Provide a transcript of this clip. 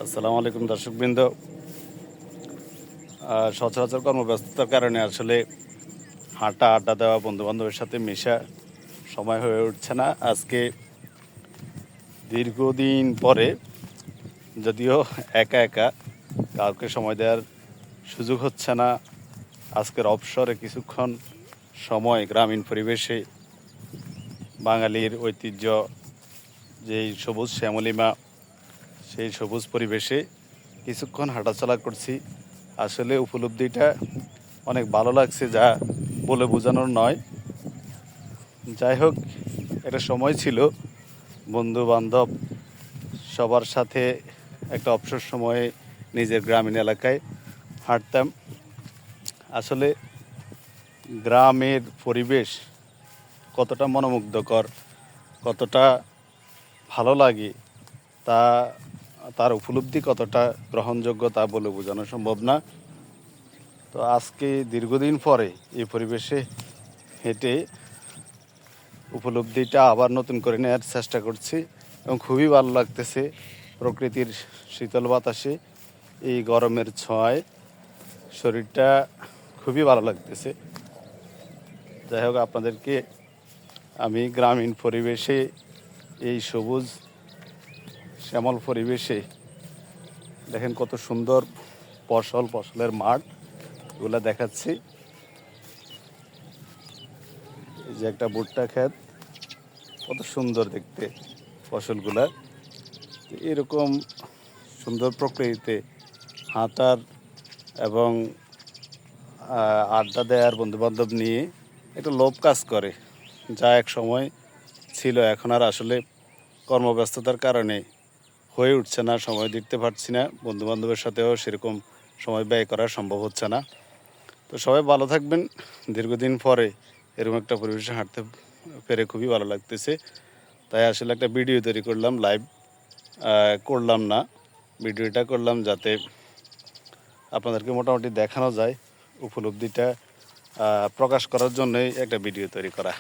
আসসালামু আলাইকুম দর্শকবৃন্দ। সচরাচর কর্মব্যস্ততার কারণে আসলে হাঁটা আড্ডা দেওয়া বন্ধুবান্ধবের সাথে মেশা সময় হয়ে উঠছে না। আজকে দীর্ঘদিন পরে, যদিও একা একা, কাউকে সময় দেওয়ার সুযোগ হচ্ছে না। আজকের অবসরে কিছুক্ষণ সময় গ্রামীণ পরিবেশে বাঙালির ঐতিহ্য যেই সবুজ শ্যামলিমা, সেই সবুজ পরিবেশে কিছুক্ষণ হাঁটাচলা করছি। আসলে উপলব্ধিটা অনেক ভালো লাগছে, যা বলে বোঝানোর নয়। যাই হোক, একটা সময় ছিল বন্ধু বান্ধব সবার সাথে একটা অবসর সময়ে নিজের গ্রামীণ এলাকায় হাঁটতাম। আসলে গ্রামের পরিবেশ কতটা মনোমুগ্ধকর, কতটা ভালো লাগে, তা তার উপলব্ধি কতটা গ্রহণযোগ্য তা বলে বোঝানো সম্ভব না। তো আজকে দীর্ঘদিন পরে এই পরিবেশে হেঁটে উপলব্ধিটা আবার নতুন করে নেওয়ার চেষ্টা করছি এবং খুবই ভালো লাগতেছে। প্রকৃতির শীতল বাতাসে এই গরমের ছোঁয়ায় শরীরটা খুবই ভালো লাগতেছে। যাই হোক, আপনাদেরকে আমি গ্রামীণ পরিবেশে, এই সবুজ শ্যামল পরিবেশে দেখেন কত সুন্দর ফসলের মাঠ, এগুলো দেখাচ্ছি। এই যে একটা ভুট্টা ক্ষেত, কত সুন্দর দেখতে ফসলগুলা। এরকম সুন্দর প্রকৃতিতে হাঁটার এবং আড্ডা দেওয়ার বন্ধুবান্ধব নিয়ে একটা লোভ কাজ করে, যা এক সময় ছিল। এখন আর আসলে কর্মব্যস্ততার কারণে হয়ে উঠছে না, সময় দিতে পারছি না। বন্ধুবান্ধবের সাথেও সেরকম সময় ব্যয় করা সম্ভব হচ্ছে না। তো সবাই ভালো থাকবেন। দীর্ঘদিন পরে এরকম একটা পরিবেশে হাঁটতে পেরে খুবই ভালো লাগতেছে। তাই আসলে একটা ভিডিও তৈরি করলাম, লাইভ করলাম না, ভিডিওটা করলাম যাতে আপনাদেরকে মোটামুটি দেখানো যায়। উপলব্ধিটা প্রকাশ করার জন্যই একটা ভিডিও তৈরি করা।